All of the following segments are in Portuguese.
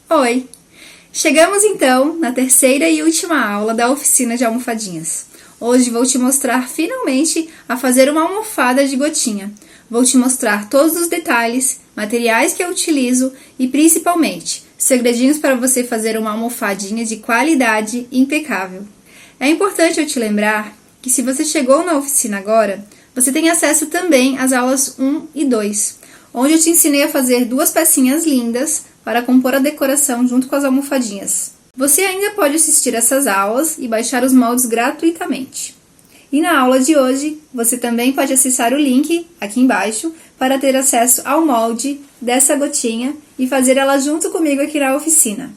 Oi! Chegamos então na terceira e última aula da oficina de almofadinhas. Hoje vou te mostrar finalmente a fazer uma almofada de gotinha. Vou te mostrar todos os detalhes, materiais que eu utilizo e principalmente segredinhos para você fazer uma almofadinha de qualidade impecável. É importante eu te lembrar que se você chegou na oficina agora, você tem acesso também às aulas 1 e 2, onde eu te ensinei a fazer duas pecinhas lindas para compor a decoração junto com as almofadinhas. Você ainda pode assistir essas aulas e baixar os moldes gratuitamente. E na aula de hoje, você também pode acessar o link aqui embaixo para ter acesso ao molde dessa gotinha e fazer ela junto comigo aqui na oficina.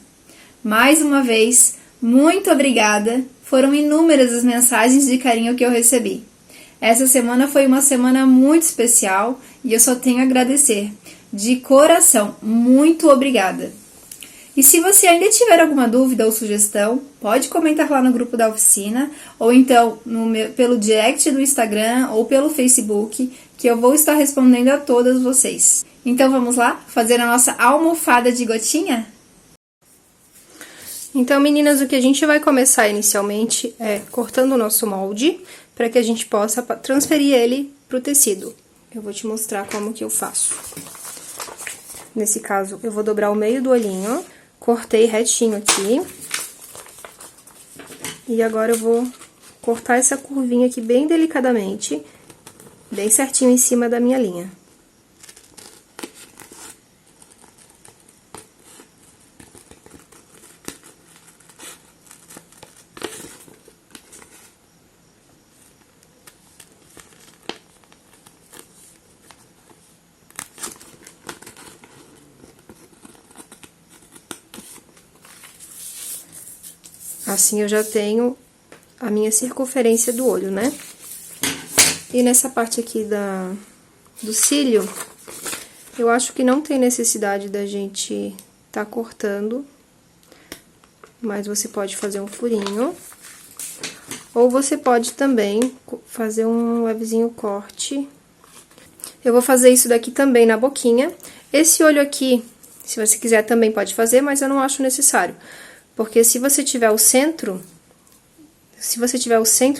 Mais uma vez, muito obrigada! Foram inúmeras as mensagens de carinho que eu recebi. Essa semana foi uma semana muito especial e eu só tenho a agradecer. De coração, muito obrigada! E se você ainda tiver alguma dúvida ou sugestão, pode comentar lá no grupo da oficina, ou então pelo direct do Instagram ou pelo Facebook, que eu vou estar respondendo a todas vocês. Então vamos lá fazer a nossa almofada de gotinha? Então, meninas, o que a gente vai começar inicialmente é cortando o nosso molde, para que a gente possa transferir ele pro tecido. Eu vou te mostrar como que eu faço. Nesse caso, eu vou dobrar o meio do olhinho, cortei retinho aqui. E agora eu vou cortar essa curvinha aqui bem delicadamente, bem certinho em cima da minha linha. Assim, eu já tenho a minha circunferência do olho, né? E nessa parte aqui do cílio, eu acho que não tem necessidade da gente tá cortando, mas você pode fazer um furinho. Ou você pode também fazer um levezinho corte. Eu vou fazer isso daqui também na boquinha. Esse olho aqui, se você quiser também pode fazer, mas eu não acho necessário. Porque se você tiver o centro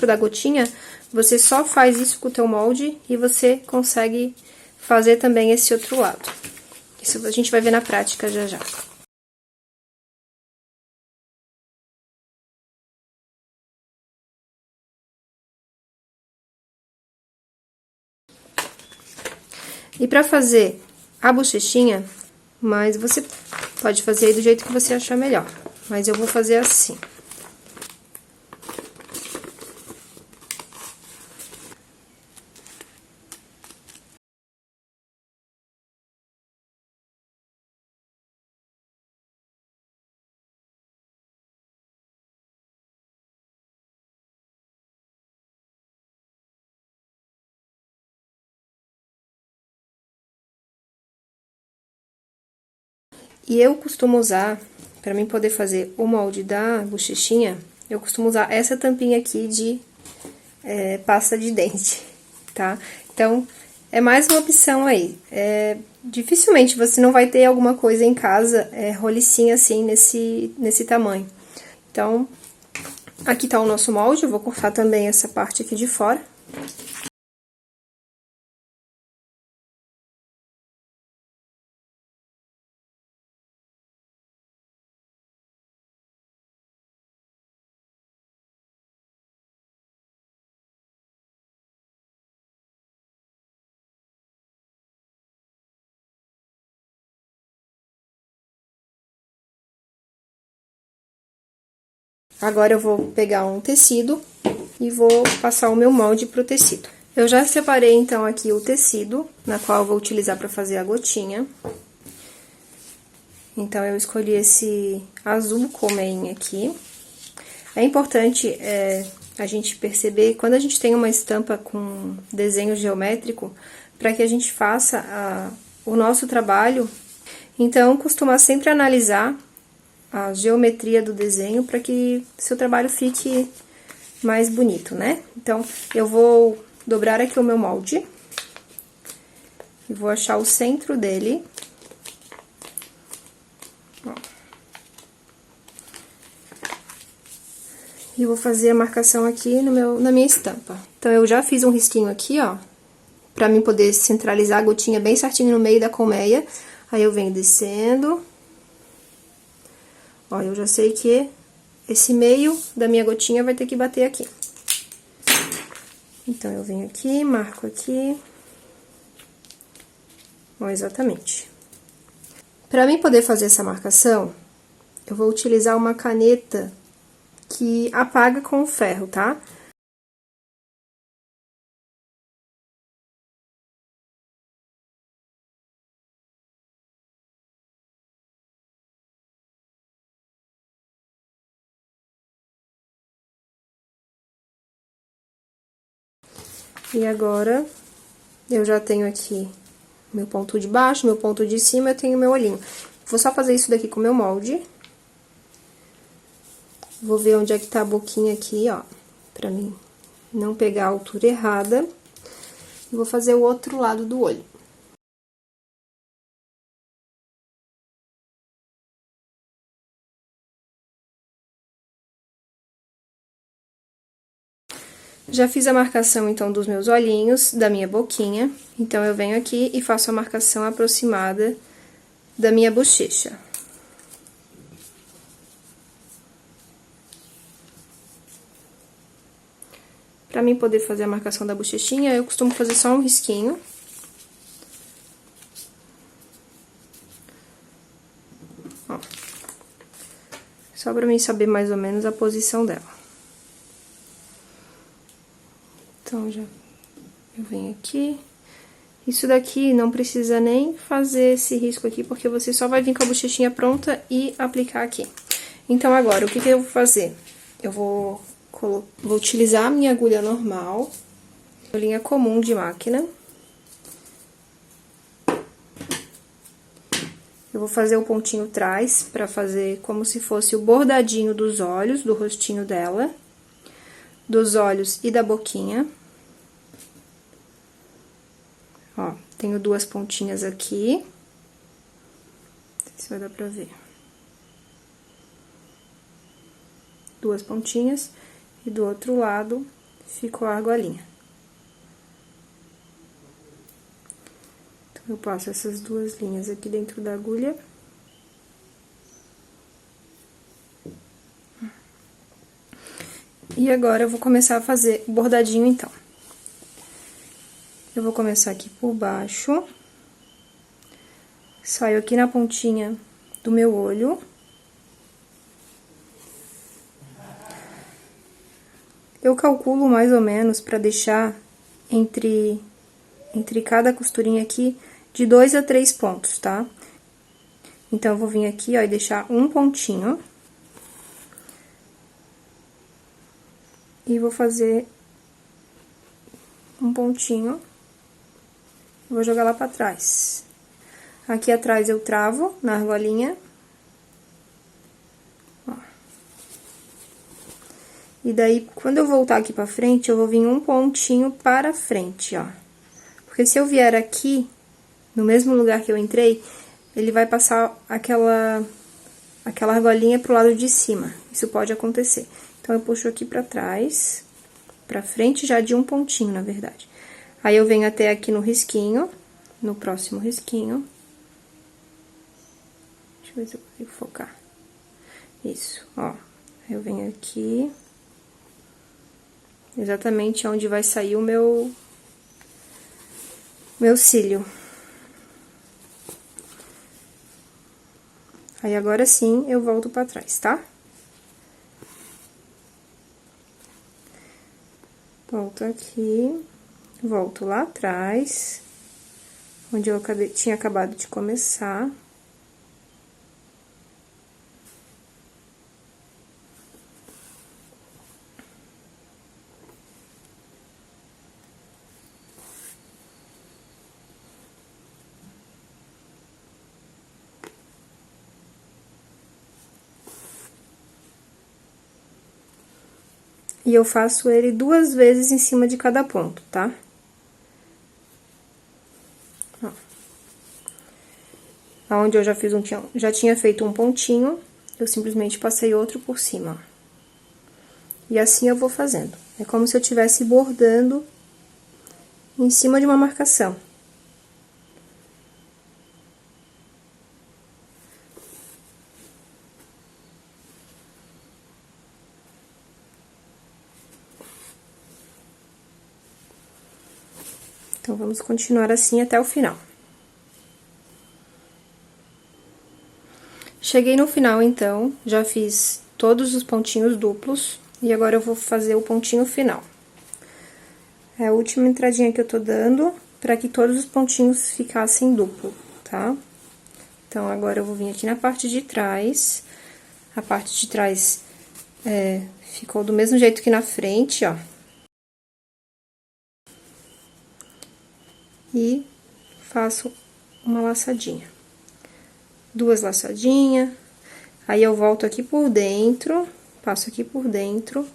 da gotinha, você só faz isso com o teu molde e você consegue fazer também esse outro lado. Isso a gente vai ver na prática já já. E pra fazer a bochechinha, mas você pode fazer aí do jeito que você achar melhor. Mas eu vou fazer assim. E eu costumo usar, pra mim poder fazer o molde da bochechinha, eu costumo usar essa tampinha aqui de pasta de dente, tá? Então, é mais uma opção aí. Dificilmente você não vai ter alguma coisa em casa, rolicinha assim, nesse tamanho. Então, aqui tá o nosso molde, eu vou cortar também essa parte aqui de fora. Agora, eu vou pegar um tecido e vou passar o meu molde pro tecido. Eu já separei, então, aqui o tecido, na qual eu vou utilizar para fazer a gotinha. Então, eu escolhi esse azul colmeia aqui. É importante a gente perceber, quando a gente tem uma estampa com desenho geométrico, para que a gente faça o nosso trabalho, então, costuma sempre analisar a geometria do desenho para que seu trabalho fique mais bonito, né? Então, eu vou dobrar aqui o meu molde e vou achar o centro dele. Ó. E vou fazer a marcação aqui na minha estampa. Então, eu já fiz um risquinho aqui, ó, pra mim poder centralizar a gotinha bem certinho no meio da colmeia. Aí, eu venho descendo. Ó, eu já sei que esse meio da minha gotinha vai ter que bater aqui. Então, eu venho aqui, marco aqui. Ó, exatamente. Pra mim poder fazer essa marcação, eu vou utilizar uma caneta que apaga com o ferro, tá? E agora, eu já tenho aqui meu ponto de baixo, meu ponto de cima, eu tenho meu olhinho. Vou só fazer isso daqui com o meu molde. Vou ver onde é que tá a boquinha aqui, ó, pra mim não pegar a altura errada. E vou fazer o outro lado do olho. Já fiz a marcação, então, dos meus olhinhos, da minha boquinha. Então, eu venho aqui e faço a marcação aproximada da minha bochecha. Pra mim poder fazer a marcação da bochechinha, eu costumo fazer só um risquinho. Ó. Só pra mim saber mais ou menos a posição dela. Então, eu venho aqui. Isso daqui não precisa nem fazer esse risco aqui, porque você só vai vir com a bochechinha pronta e aplicar aqui. Então, agora, o que eu vou fazer? Eu vou utilizar a minha agulha normal, linha comum de máquina. Eu vou fazer o pontinho atrás, pra fazer como se fosse o bordadinho dos olhos, do rostinho dela, dos olhos e da boquinha. Ó, tenho duas pontinhas aqui. Não sei se vai dar pra ver. Duas pontinhas. E do outro lado, ficou a argolinha. Então, eu passo essas duas linhas aqui dentro da agulha. E agora, eu vou começar a fazer o bordadinho, então. Eu vou começar aqui por baixo. Saio aqui na pontinha do meu olho. Eu calculo mais ou menos pra deixar entre cada costurinha aqui de 2 a 3 pontos, tá? Então, eu vou vir aqui, ó, e deixar um pontinho. E vou fazer um pontinho. Vou jogar lá pra trás. Aqui atrás eu travo na argolinha. Ó. E daí, quando eu voltar aqui pra frente, eu vou vir um pontinho para frente, ó. Porque se eu vier aqui, no mesmo lugar que eu entrei, ele vai passar aquela argolinha pro lado de cima. Isso pode acontecer. Então, eu puxo aqui pra trás, pra frente já de um pontinho, na verdade. Aí, eu venho até aqui no risquinho, no próximo risquinho. Deixa eu ver se eu consigo focar. Isso, ó. Aí, eu venho aqui. Exatamente onde vai sair o meu cílio. Aí, agora sim, eu volto pra trás, tá? Volto aqui, volto lá atrás, onde eu tinha acabado de começar. E eu faço ele 2 vezes em cima de cada ponto, tá? Ó. Aonde eu já tinha feito um pontinho, eu simplesmente passei outro por cima, ó. E assim eu vou fazendo. É como se eu estivesse bordando em cima de uma marcação. Então, vamos continuar assim até o final. Cheguei no final, então, já fiz todos os pontinhos duplos, e agora eu vou fazer o pontinho final. É a última entradinha que eu tô dando, pra que todos os pontinhos ficassem duplo, tá? Então, agora eu vou vir aqui na parte de trás. A parte de trás ficou do mesmo jeito que na frente, ó. E faço uma laçadinha. Duas laçadinhas. Aí, eu volto aqui por dentro, passo aqui por dentro.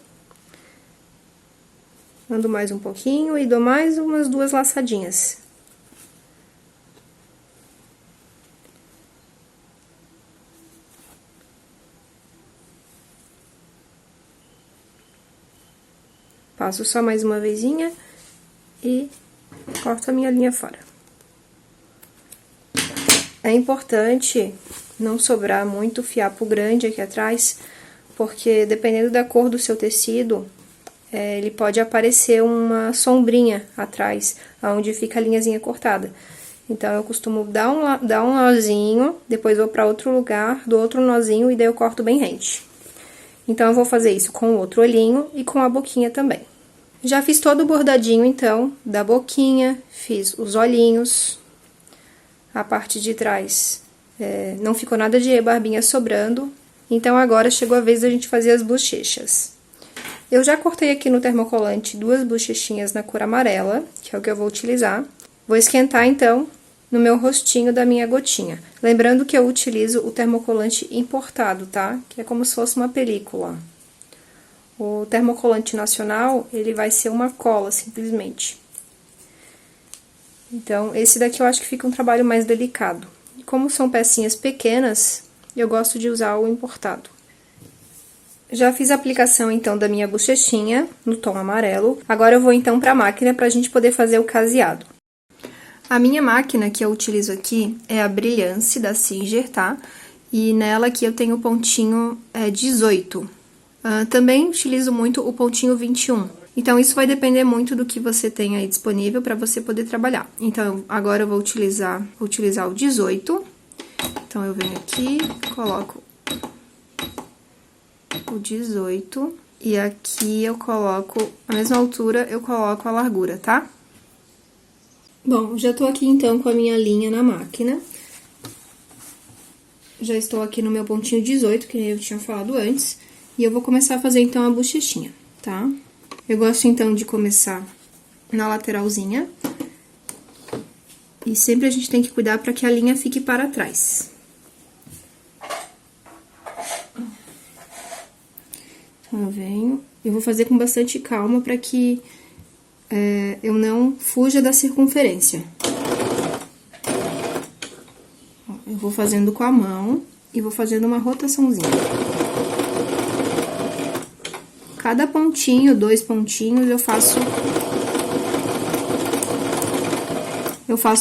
Ando mais um pouquinho e dou mais umas duas laçadinhas. Passo só mais uma vezinha e corto a minha linha fora. É importante não sobrar muito fiapo grande aqui atrás, porque dependendo da cor do seu tecido, ele pode aparecer uma sombrinha atrás, onde fica a linhazinha cortada. Então, eu costumo dar um nozinho, depois vou pra outro lugar, dou outro nozinho e daí eu corto bem rente. Então, eu vou fazer isso com o outro olhinho e com a boquinha também. Já fiz todo o bordadinho, então, da boquinha, fiz os olhinhos, a parte de trás não ficou nada de barbinha sobrando, então agora chegou a vez da gente fazer as bochechas. Eu já cortei aqui no termocolante duas bochechinhas na cor amarela, que é o que eu vou utilizar. Vou esquentar, então, no meu rostinho da minha gotinha. Lembrando que eu utilizo o termocolante importado, tá? Que é como se fosse uma película. O termocolante nacional, ele vai ser uma cola, simplesmente. Então, esse daqui eu acho que fica um trabalho mais delicado. E como são pecinhas pequenas, eu gosto de usar o importado. Já fiz a aplicação, então, da minha bochechinha no tom amarelo. Agora eu vou, então, pra máquina pra gente poder fazer o caseado. A minha máquina que eu utilizo aqui é a Brilhance da Singer, tá? E nela aqui eu tenho o pontinho 18. Também utilizo muito o pontinho 21. Então, isso vai depender muito do que você tem aí disponível para você poder trabalhar. Então, agora eu vou utilizar o 18. Então, eu venho aqui, coloco o 18. E aqui eu coloco, na mesma altura, eu coloco a largura, tá? Bom, já tô aqui, então, com a minha linha na máquina. Já estou aqui no meu pontinho 18, que nem eu tinha falado antes. E eu vou começar a fazer, então, a bochechinha, tá? Eu gosto, então, de começar na lateralzinha. E sempre a gente tem que cuidar para que a linha fique para trás. Então, eu venho... Eu vou fazer com bastante calma para que eu não fuja da circunferência. Eu vou fazendo com a mão e vou fazendo uma rotaçãozinha. Cada pontinho, 2 pontinhos, eu faço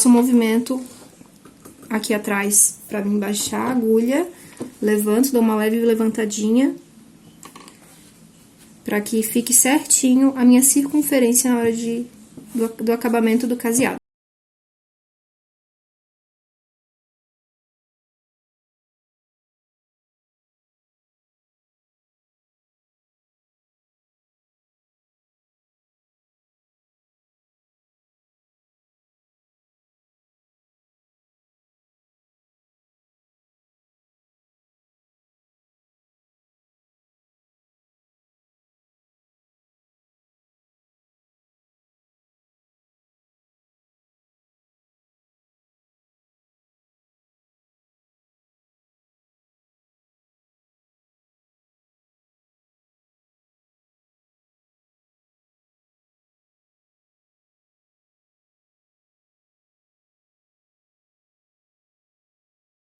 um movimento aqui atrás pra mim baixar a agulha, levanto, dou uma leve levantadinha, pra que fique certinho a minha circunferência na hora do acabamento do caseado.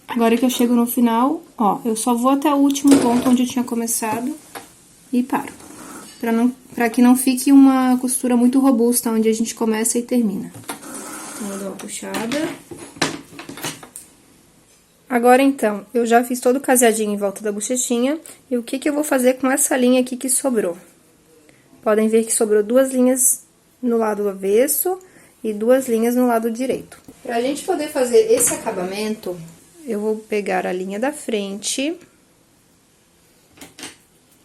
Agora que eu chego no final, ó, eu só vou até o último ponto onde eu tinha começado e paro. para que não fique uma costura muito robusta onde a gente começa e termina. Então, eu dou uma puxada. Agora, então, eu já fiz todo o caseadinho em volta da bochechinha. E o que eu vou fazer com essa linha aqui que sobrou? Podem ver que sobrou 2 linhas no lado avesso e 2 linhas no lado direito. Pra gente poder fazer esse acabamento, eu vou pegar a linha da frente.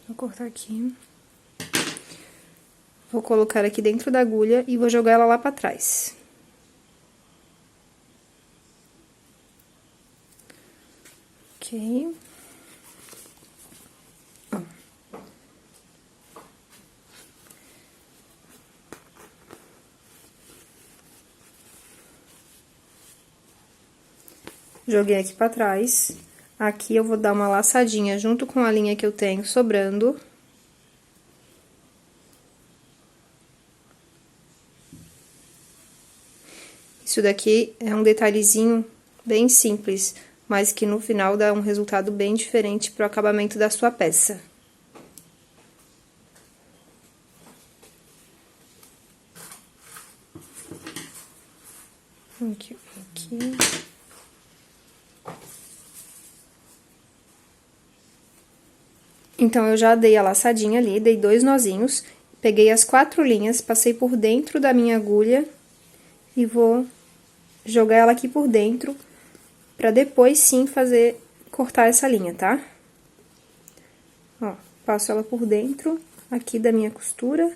Vou cortar aqui. Vou colocar aqui dentro da agulha e vou jogar ela lá pra trás. Ok. Ó. Joguei aqui pra trás. Aqui eu vou dar uma laçadinha junto com a linha que eu tenho sobrando. Isso daqui é um detalhezinho bem simples, mas que no final dá um resultado bem diferente pro acabamento da sua peça. Aqui. Então, eu já dei a laçadinha ali, dei 2 nozinhos, peguei as 4 linhas, passei por dentro da minha agulha e vou jogar ela aqui por dentro, pra depois sim cortar essa linha, tá? Ó, passo ela por dentro aqui da minha costura.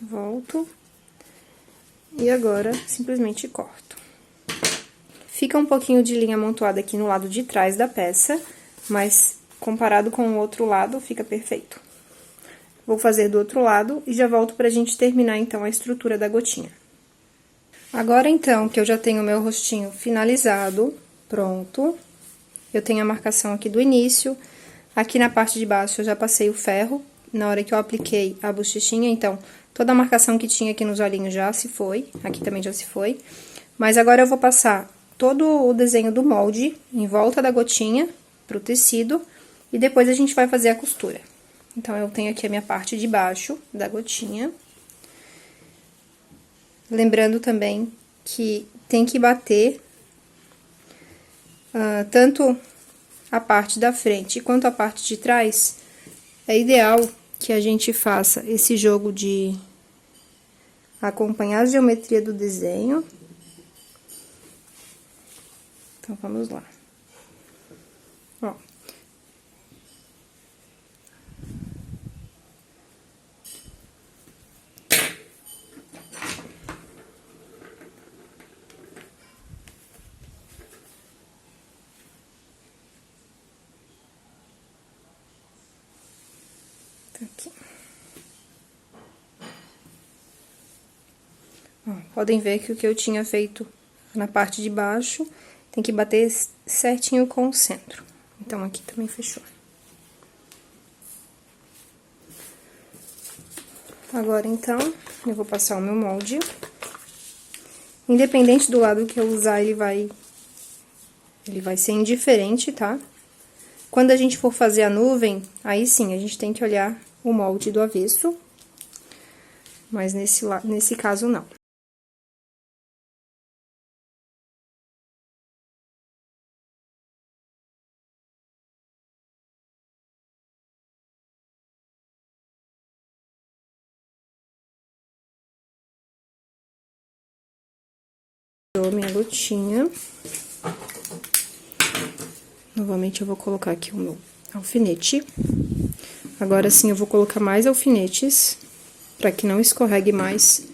Volto. E agora, simplesmente corto. Fica um pouquinho de linha amontoada aqui no lado de trás da peça, mas comparado com o outro lado, fica perfeito. Vou fazer do outro lado e já volto pra gente terminar, então, a estrutura da gotinha. Agora, então, que eu já tenho o meu rostinho finalizado, pronto, eu tenho a marcação aqui do início, aqui na parte de baixo eu já passei o ferro, na hora que eu apliquei a bochechinha, então, toda a marcação que tinha aqui nos olhinhos já se foi, aqui também já se foi, mas agora eu vou passar todo o desenho do molde em volta da gotinha pro tecido e depois a gente vai fazer a costura. Então, eu tenho aqui a minha parte de baixo da gotinha. Lembrando também que tem que bater tanto a parte da frente quanto a parte de trás. É ideal que a gente faça esse jogo de acompanhar a geometria do desenho. Então, vamos lá. Ó. Aqui. Ó, podem ver que o que eu tinha feito na parte de baixo tem que bater certinho com o centro. Então, aqui também fechou. Agora, então, eu vou passar o meu molde. Independente do lado que eu usar, ele vai ser indiferente, tá? Quando a gente for fazer a nuvem, aí sim, a gente tem que olhar o molde do avesso, mas nesse caso, não. Dou minha gotinha. Novamente, eu vou colocar aqui o meu alfinete. Agora sim, eu vou colocar mais alfinetes, para que não escorregue mais.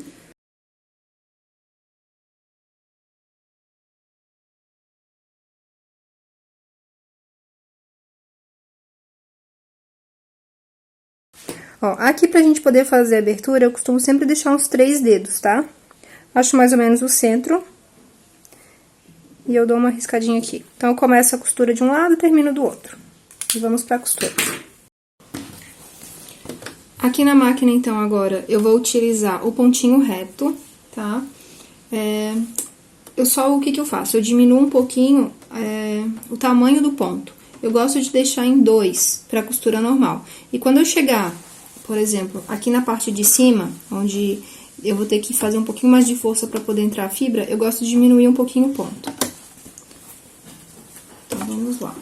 Ó, aqui pra gente poder fazer a abertura, eu costumo sempre deixar uns 3 dedos, tá? Acho mais ou menos o centro. E eu dou uma riscadinha aqui. Então, eu começo a costura de um lado e termino do outro. E vamos pra costura. Aqui na máquina, então, agora, eu vou utilizar o pontinho reto, tá? O que que eu faço? Eu diminuo um pouquinho o tamanho do ponto. eu gosto de deixar em 2 para costura normal. E quando eu chegar, por exemplo, aqui na parte de cima, onde eu vou ter que fazer um pouquinho mais de força para poder entrar a fibra, eu gosto de diminuir um pouquinho o ponto. Então, vamos lá.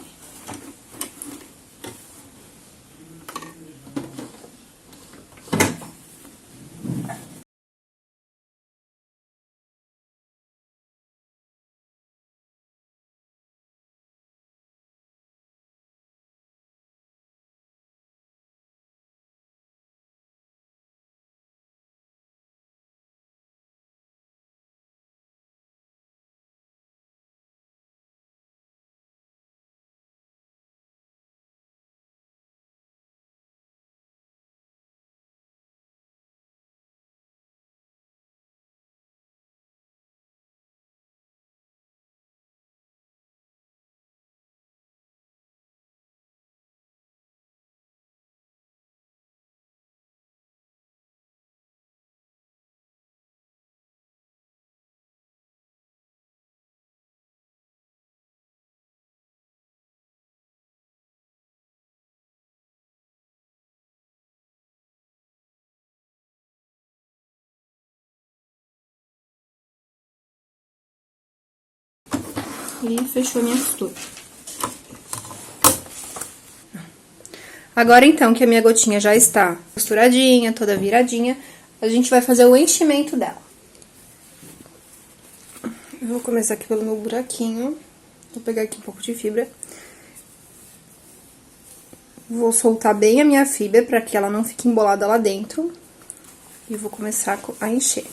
E fechou minha costura. Agora, então, que a minha gotinha já está costuradinha, toda viradinha, a gente vai fazer o enchimento dela. Eu vou começar aqui pelo meu buraquinho. Vou pegar aqui um pouco de fibra. Vou soltar bem a minha fibra para que ela não fique embolada lá dentro. E vou começar a encher.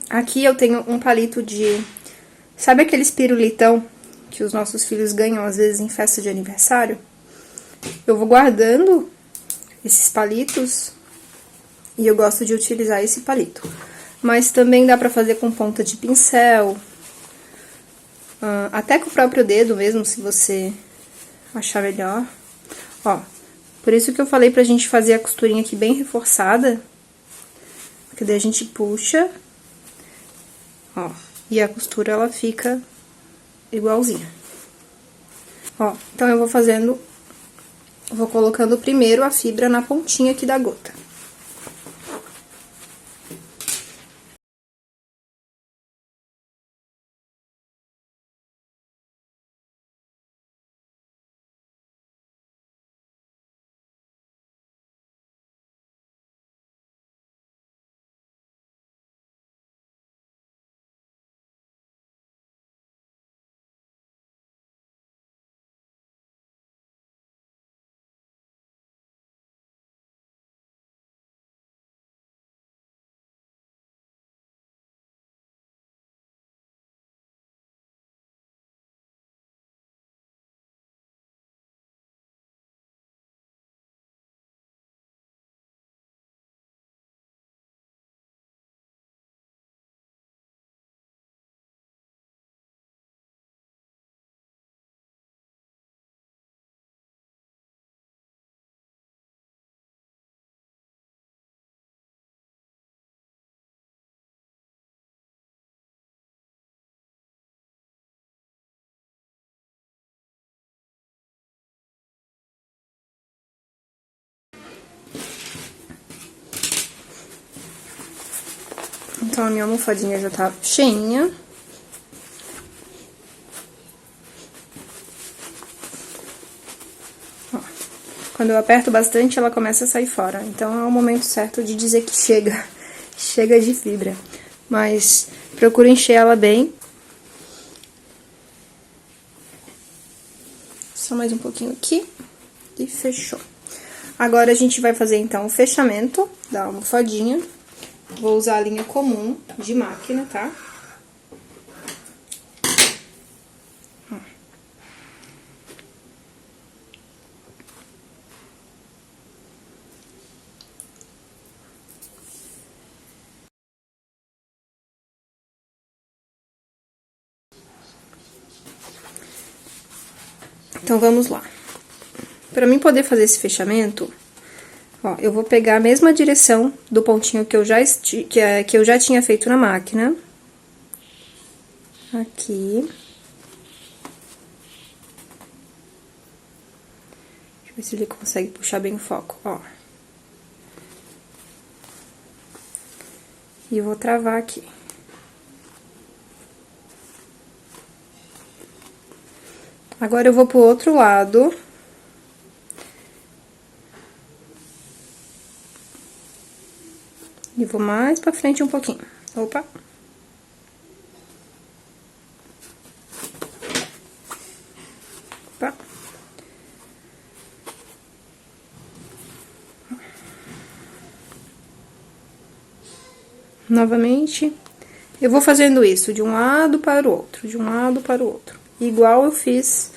Aqui eu tenho um palito de... Sabe aqueles pirulitão que os nossos filhos ganham, às vezes, em festa de aniversário? Eu vou guardando esses palitos e eu gosto de utilizar esse palito. Mas também dá pra fazer com ponta de pincel, até com o próprio dedo mesmo, se você achar melhor. Ó, por isso que eu falei pra gente fazer a costurinha aqui bem reforçada, porque daí a gente puxa... Ó, e a costura, ela fica igualzinha. Ó, então eu vou fazendo... Vou colocando primeiro a fibra na pontinha aqui da gota. Então, a minha almofadinha já tá cheinha. Ó, quando eu aperto bastante, ela começa a sair fora. Então, é o momento certo de dizer que chega. Chega de fibra. Mas, procura encher ela bem. Só mais um pouquinho aqui. E fechou. Agora, a gente vai fazer, então, o fechamento da almofadinha. Vou usar a linha comum de máquina, tá? Então, vamos lá. Pra mim poder fazer esse fechamento, ó, eu vou pegar a mesma direção do pontinho que eu já tinha feito na máquina. Aqui. Deixa eu ver se ele consegue puxar bem o foco, ó. E eu vou travar aqui. Agora, eu vou pro outro lado. E vou mais pra frente um pouquinho. Opa! Opa! Novamente, eu vou fazendo isso de um lado para o outro, de um lado para o outro. Igual eu fiz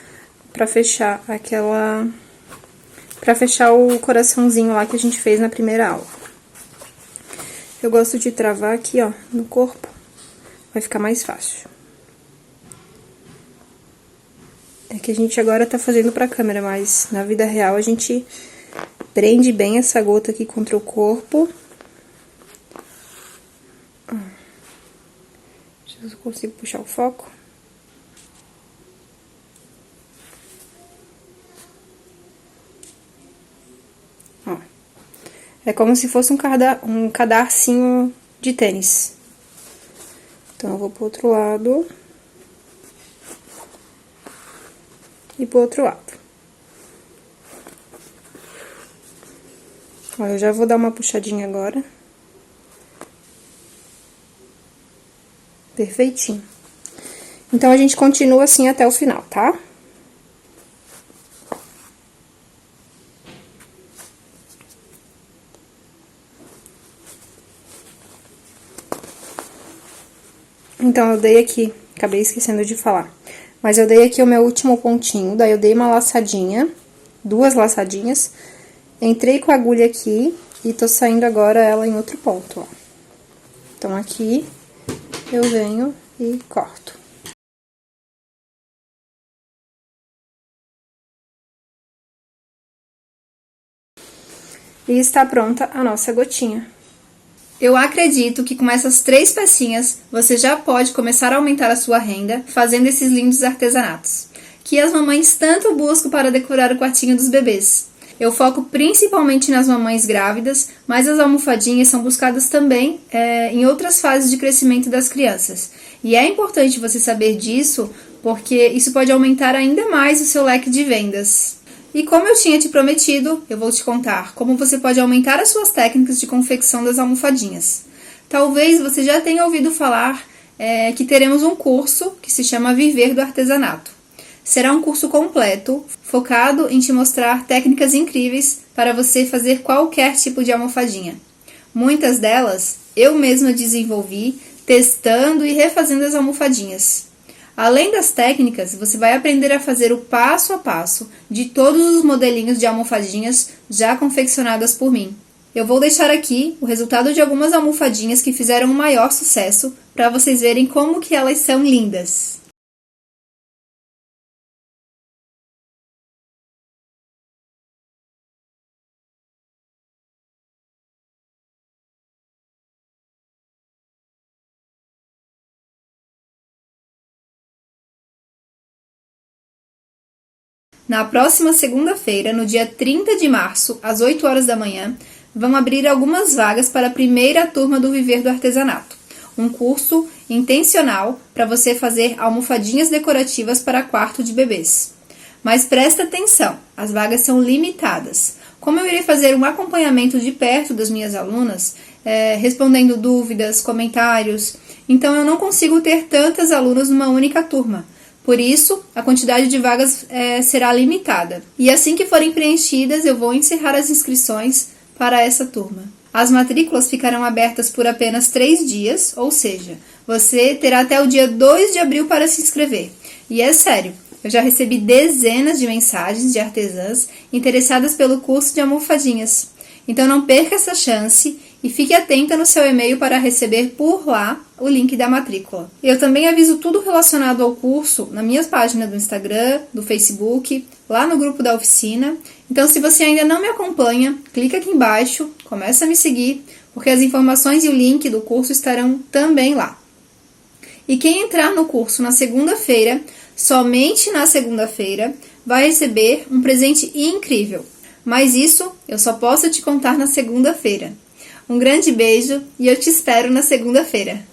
pra fechar pra fechar o coraçãozinho lá que a gente fez na primeira aula. Eu gosto de travar aqui, ó, no corpo, vai ficar mais fácil. É que a gente agora tá fazendo pra câmera, mas na vida real a gente prende bem essa gota aqui contra o corpo. Deixa eu ver se eu consigo puxar o foco. Ó. É como se fosse um cadarcinho de tênis. Então, eu vou pro outro lado. E pro outro lado. Ó, eu já vou dar uma puxadinha agora. Perfeitinho. Então, a gente continua assim até o final, tá? Então, eu dei aqui, acabei esquecendo de falar. Mas eu dei aqui o meu último pontinho, daí eu dei uma laçadinha, 2 laçadinhas. Entrei com a agulha aqui e tô saindo agora ela em outro ponto, ó. Então, aqui eu venho e corto. E está pronta a nossa gotinha. Eu acredito que com essas 3 pecinhas, você já pode começar a aumentar a sua renda fazendo esses lindos artesanatos, que as mamães tanto buscam para decorar o quartinho dos bebês. Eu foco principalmente nas mamães grávidas, mas as almofadinhas são buscadas também em outras fases de crescimento das crianças. E é importante você saber disso, porque isso pode aumentar ainda mais o seu leque de vendas. E como eu tinha te prometido, eu vou te contar como você pode aumentar as suas técnicas de confecção das almofadinhas. Talvez você já tenha ouvido falar que teremos um curso que se chama Viver do Artesanato. Será um curso completo, focado em te mostrar técnicas incríveis para você fazer qualquer tipo de almofadinha. Muitas delas eu mesma desenvolvi, testando e refazendo as almofadinhas. Além das técnicas, você vai aprender a fazer o passo a passo de todos os modelinhos de almofadinhas já confeccionadas por mim. Eu vou deixar aqui o resultado de algumas almofadinhas que fizeram o maior sucesso para vocês verem como que elas são lindas. Na próxima segunda-feira, no dia 30 de março, às 8 horas da manhã, vão abrir algumas vagas para a primeira turma do Viver do Artesanato, um curso intencional para você fazer almofadinhas decorativas para quarto de bebês. Mas presta atenção, as vagas são limitadas. Como eu irei fazer um acompanhamento de perto das minhas alunas, respondendo dúvidas, comentários, então eu não consigo ter tantas alunas numa única turma. Por isso, a quantidade de vagas será limitada. E assim que forem preenchidas, eu vou encerrar as inscrições para essa turma. As matrículas ficarão abertas por apenas 3 dias, ou seja, você terá até o dia 2 de abril para se inscrever. E é sério, eu já recebi dezenas de mensagens de artesãs interessadas pelo curso de almofadinhas. Então não perca essa chance e fique atenta no seu e-mail para receber por lá o link da matrícula. Eu também aviso tudo relacionado ao curso na minha página do Instagram, do Facebook, lá no grupo da oficina. Então, se você ainda não me acompanha, clica aqui embaixo, começa a me seguir, porque as informações e o link do curso estarão também lá. E quem entrar no curso na segunda-feira, somente na segunda-feira, vai receber um presente incrível. Mas isso eu só posso te contar na segunda-feira. Um grande beijo e eu te espero na segunda-feira.